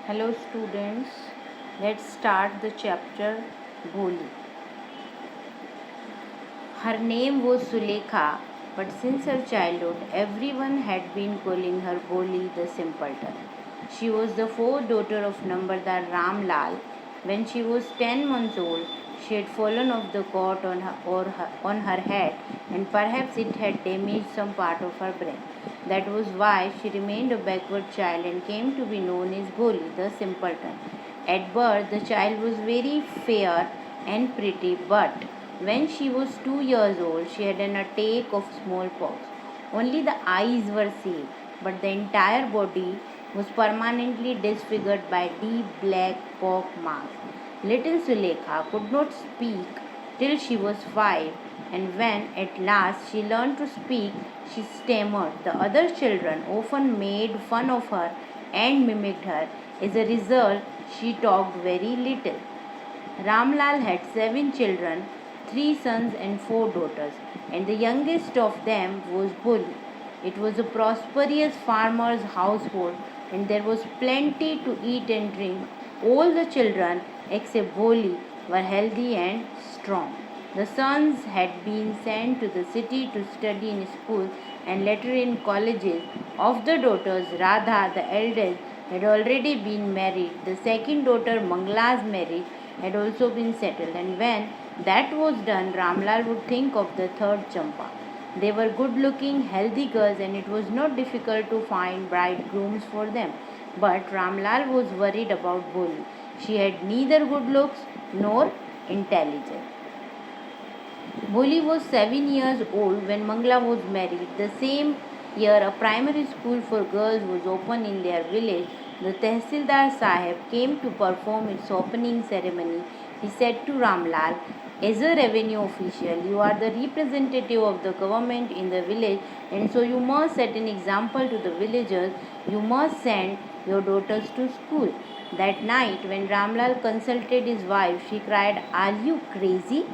Hello students, let's start the chapter Boli. Her name was Sulekha, but since her childhood everyone had been calling her Boli the simpleton. She was the fourth daughter of Nambardar Ram Lal. When she was 10 months old, she had fallen off the cot on her head and perhaps it had damaged some part of her brain. That was why she remained a backward child and came to be known as Boli, the simpleton. At birth, the child was very fair and pretty, but when she was 2 years old, she had an attack of smallpox. Only the eyes were saved, but the entire body was permanently disfigured by deep black pock marks. Little Sulekha could not speak till she was 5, and when at last she learned to speak, she stammered. The other children often made fun of her and mimicked her. As a result, she talked very little. Ramlal had 7 children, 3 sons and 4 daughters, and the youngest of them was Boli. It was a prosperous farmer's household, and there was plenty to eat and drink. All the children, except Boli, were healthy and strong. The sons had been sent to the city to study in schools and later in colleges. Of the daughters, Radha, the eldest, had already been married. The second daughter, Mangla's marriage, had also been settled, and when that was done, Ramlal would think of the third Champa. They were good looking, healthy girls, and it was not difficult to find bridegrooms for them. But Ramlal was worried about Boli. She had neither good looks nor intelligence. Boli was 7 years old when Mangla was married. The same year, a primary school for girls was opened in their village. The Tehsildar Sahib came to perform its opening ceremony. He said to Ramlal, as a revenue official, you are the representative of the government in the village, and so you must set an example to the villagers. You must send your daughters to school. That night, when Ramlal consulted his wife, she cried, are you crazy?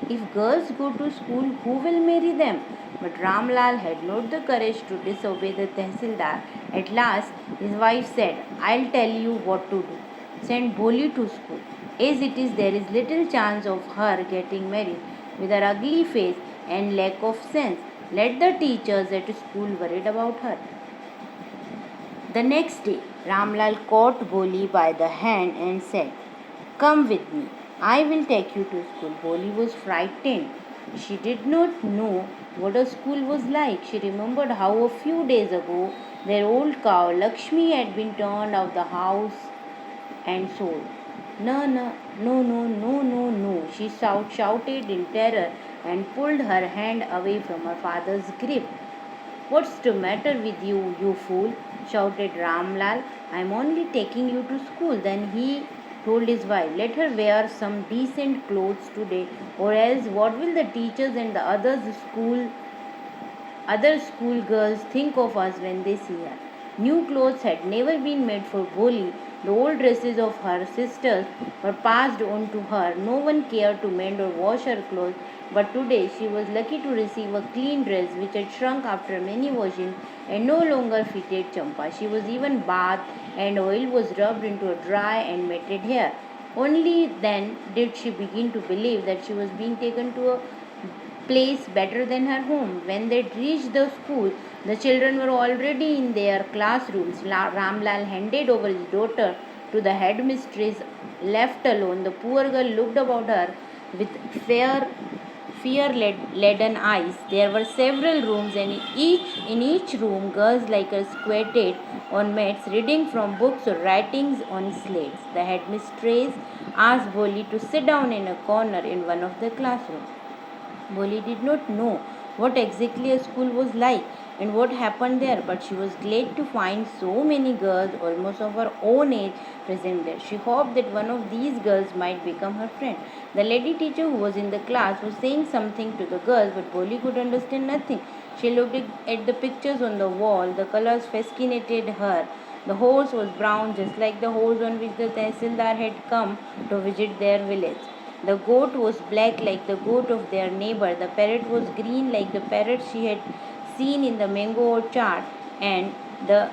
If girls go to school, who will marry them? But Ramlal had not the courage to disobey the Tehsildar. At last, his wife said, I'll tell you what to do. Send Boli to school. As it is, there is little chance of her getting married with her ugly face and lack of sense. Let the teachers at school worried about her. The next day, Ramlal caught Boli by the hand and said, come with me. I will take you to school. Boli was frightened. She did not know what a school was like. She remembered how a few days ago their old cow Lakshmi had been turned out of the house and sold. No, no, no, no, no, no, no, she shouted in terror and pulled her hand away from her father's grip. What's the matter with you, you fool? Shouted Ramlal. I'm only taking you to school. Then he told his wife, let her wear some decent clothes today, or else what will the teachers and the other school girls think of us when they see her? New clothes had never been made for Boli. The old dresses of her sisters were passed on to her. No one cared to mend or wash her clothes, but today she was lucky to receive a clean dress which had shrunk after many washings and no longer fitted Champa. She was even bathed and oil was rubbed into her dry and matted hair. Only then did she begin to believe that she was being taken to a place better than her home. When they reached the school, the children were already in their classrooms. Ramlal handed over his daughter to the headmistress. Left alone, the poor girl looked about her with fear-laden eyes. There were several rooms, and in each room, girls like her squatted on mats, reading from books or writings on slates. The headmistress asked Boli to sit down in a corner in one of the classrooms. Boli did not know what exactly a school was like and what happened there, but she was glad to find so many girls almost of her own age present there. She hoped that one of these girls might become her friend. The lady teacher who was in the class was saying something to the girls, but Boli could understand nothing. She looked at the pictures on the wall. The colors fascinated her. The horse was brown, just like the horse on which the Tehsildar had come to visit their village. The goat was black like the goat of their neighbor. The parrot was green like the parrot she had seen in the mango orchard. And the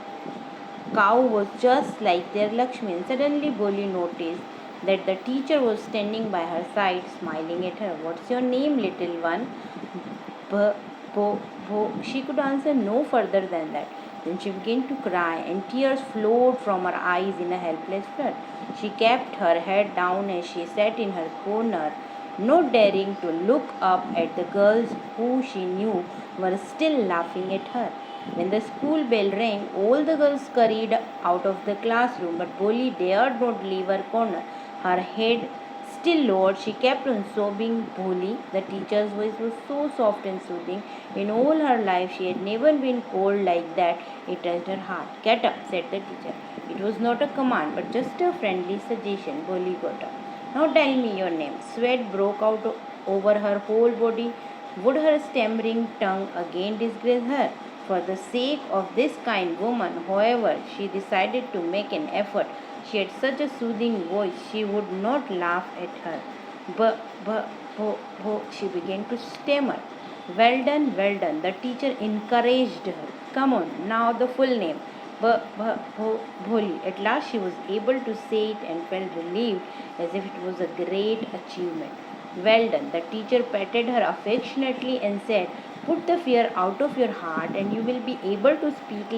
cow was just like their Lakshmi. And suddenly Boli noticed that the teacher was standing by her side, smiling at her. What's your name, little one? B- She could answer no further than that. Then she began to cry, and tears flowed from her eyes in a helpless flood. She kept her head down as she sat in her corner, not daring to look up at the girls who she knew were still laughing at her. When the school bell rang, all the girls scurried out of the classroom, but Boli dared not leave her corner. Her head still lowered, she kept on sobbing. Boli, the teacher's voice was so soft and soothing. In all her life, she had never been called like that. It touched her heart. Get up, said the teacher. It was not a command, but just a friendly suggestion. Boli got up. Now tell me your name. Sweat broke out over her whole body. Would her stammering tongue again disgrace her? For the sake of this kind woman, however, she decided to make an effort. She had such a soothing voice, she would not laugh at her. She began to stammer. Well done, the teacher encouraged her. Come on, now the full name. Bholi. At last she was able to say it and felt relieved as if it was a great achievement. Well done. The teacher patted her affectionately and said, put the fear out of your heart and you will be able to speak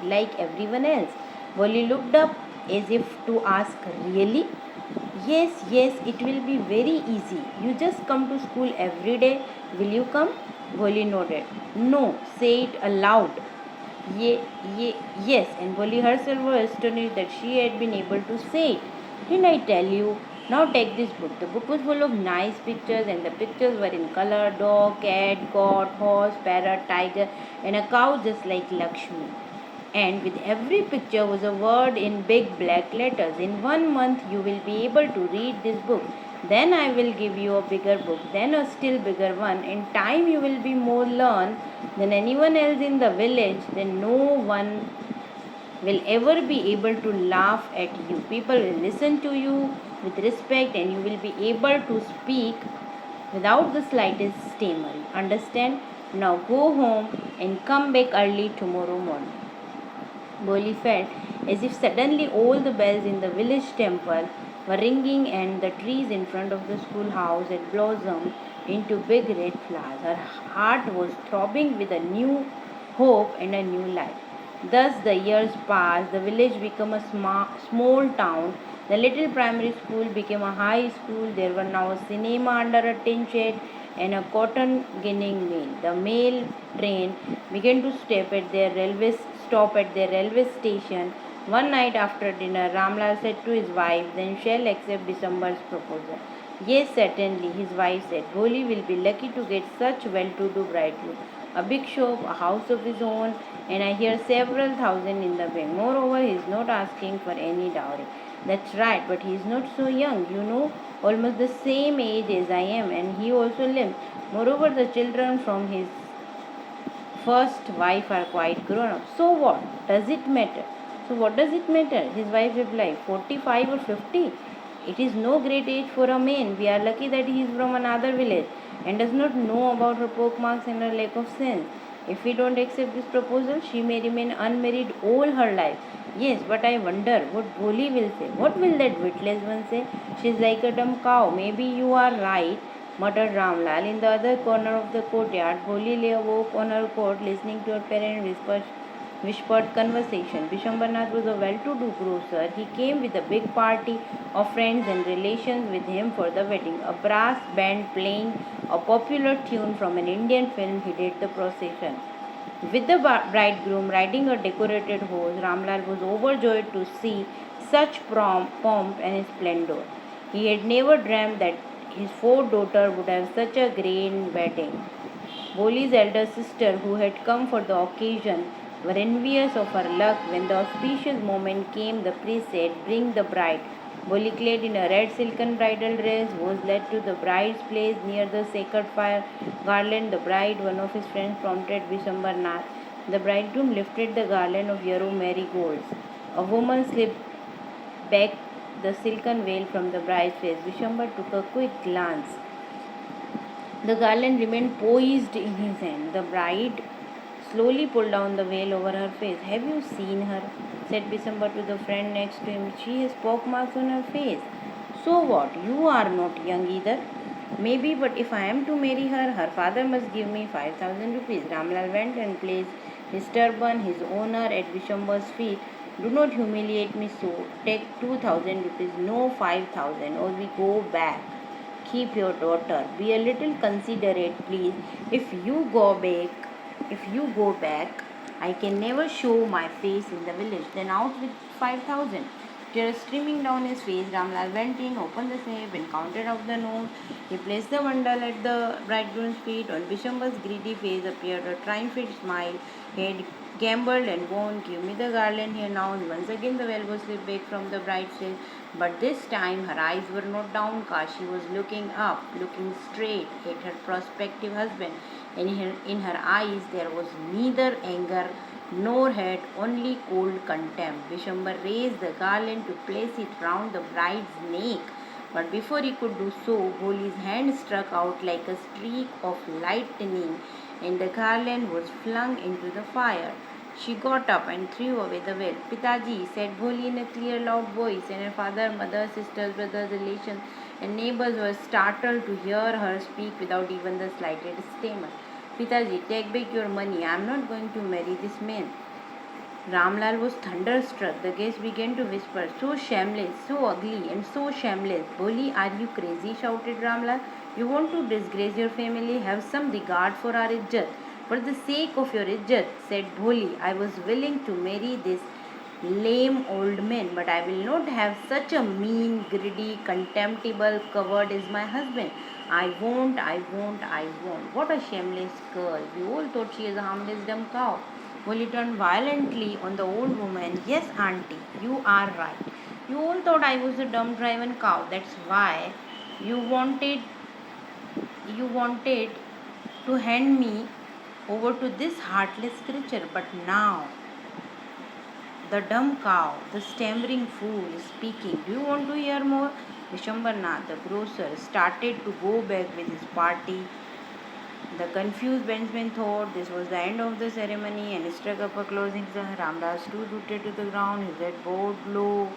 like everyone else. Bholi looked up as if to ask, really? Yes, it will be very easy. You just come to school every day. Will you come? Bholi nodded. No, say it aloud. Ye, yes, and Boli herself was astonished that she had been able to say it. Didn't I tell you? Now take this book. The book was full of nice pictures, and the pictures were in color: dog, cat, goat, horse, parrot, tiger, and a cow just like Lakshmi. And with every picture was a word in big black letters. In 1 month, you will be able to read this book. Then I will give you a bigger book, then a still bigger one. In time, you will be more learned than anyone else in the village. Then no one will ever be able to laugh at you. People will listen to you with respect, and you will be able to speak without the slightest stammer. Understand? Now go home and come back early tomorrow morning. Boli felt as if suddenly all the bells in the village temple were ringing and the trees in front of the schoolhouse had blossomed into big red flowers. Her heart was throbbing with a new hope and a new life. Thus the years passed, the village became a small town. The little primary school became a high school. There were now a cinema under a tin shed and a cotton ginning mill. The mail train began to stop at their railway station. One night after dinner, Ramlal said to his wife, then shall accept December's proposal. Yes, certainly, his wife said. Bholi will be lucky to get such well-to-do bridegroom. A big shop, a house of his own, and I hear several thousand in the bank. Moreover, he is not asking for any dowry. That's right, but he is not so young, almost the same age as I am, and he also lives. Moreover, the children from his first wife are quite grown up. So what? Does it matter? So what does it matter? His wife replied, 45 or 50. It is no great age for a man. We are lucky that he is from another village and does not know about her pockmarks and her lack of sense. If we don't accept this proposal, she may remain unmarried all her life. Yes, but I wonder what Boli will say. What will that witless one say? She is like a dumb cow. Maybe you are right, muttered Ramlal. In the other corner of the courtyard, Boli lay awoke on her cot, listening to her parents' whispered conversation. Bishambarnath was a well-to-do grocer. He came with a big party of friends and relations with him for the wedding. A brass band playing a popular tune from an Indian film headed the procession. With the bridegroom riding a decorated horse, Ramlal was overjoyed to see such pomp and splendor. He had never dreamed that his fourth daughter would have such a grand wedding. Boli's elder sister, who had come for the occasion, were envious of her luck. When the auspicious moment came, the priest said, bring the bride. Boli, clad in a red silken bridal dress, was led to the bride's place near the sacred fire garland. The bride, one of his friends, prompted Vishambarnath. The bridegroom lifted the garland of yellow marigolds. A woman slipped back the silken veil from the bride's face. Vishambar took a quick glance. The garland remained poised in his hand. The bride slowly pulled down the veil over her face. Have you seen her? said Bisamba to the friend next to him. She has pock marks on her face. So what? You are not young either. Maybe, but if I am to marry her, her father must give me 5,000 rupees. Ramlal went and placed his turban, his honor, at Vishamba's feet. Do not humiliate me so. Take 2,000 rupees, no 5,000, or we go back. Keep your daughter. Be a little considerate, please. If you go back, I can never show my face in the village. Then out with 5,000. Tears streaming down his face, Ramlal went in, opened the safe, and counted out the notes. He placed the bundle at the bridegroom's feet. On Bishamba's greedy face appeared a triumphant smile. He had gambled and won. Give me the garland, he announced. Once again the veil was slipped back from the bride's face. But this time her eyes were not downcast. She was looking up, looking straight at her prospective husband. And in her eyes there was neither anger nor hate, only cold contempt. Vishamba raised the garland to place it round the bride's neck. But before he could do so, Boli's hand struck out like a streak of lightning, and the garland was flung into the fire. She got up and threw away the veil. Pitaji, said Bholi in a clear, loud voice, and her father, mother, sisters, brothers, relations, and neighbors were startled to hear her speak without even the slightest stammer. Pitaji, take back your money. I am not going to marry this man. Ramlal was thunderstruck. The guests began to whisper, so shameless, so ugly, and so shameless. Boli, are you crazy? Shouted Ramlal. You want to disgrace your family? Have some regard for our izzat. For the sake of your izzat, said Bholi, I was willing to marry this lame old man, but I will not have such a mean, greedy, contemptible coward as my husband. I won't, I won't, I won't. What a shameless girl. We all thought she is a harmless dumb cow. Molly turned violently on the old woman. Yes, auntie, you are right. You all thought I was a dumb driven cow. That's why you wanted you wanted to hand me over to this heartless creature. But now the dumb cow, the stammering fool is speaking. Do you want to hear more? Vishambarnath, the grocer, started to go back with his party. The confused benchman thought this was the end of the ceremony and struck up a closing song. Ramdas stood rooted to the ground, his head bowed low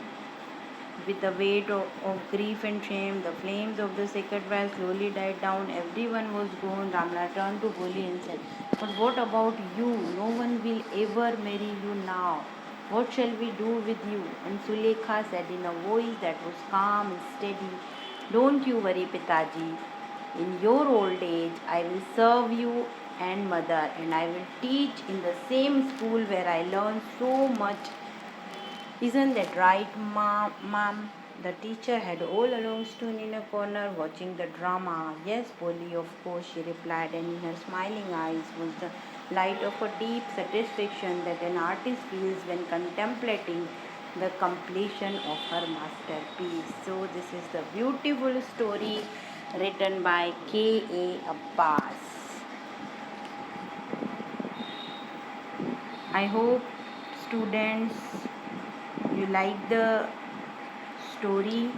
with the weight of grief and shame. The flames of the sacred fire slowly died down. Everyone was gone. Ramla turned to Boli and said, but what about you? No one will ever marry you now. What shall we do with you? And Sulekha said in a voice that was calm and steady, don't you worry, Pitaji. In your old age, I will serve you and mother, and I will teach in the same school where I learned so much. Isn't that right, ma'am? The teacher had all along stood in a corner watching the drama. Yes, Polly, of course, she replied, and in her smiling eyes was the light of a deep satisfaction that an artist feels when contemplating the completion of her masterpiece. So, this is the beautiful story written by K.A. Abbas. I hope students you like the story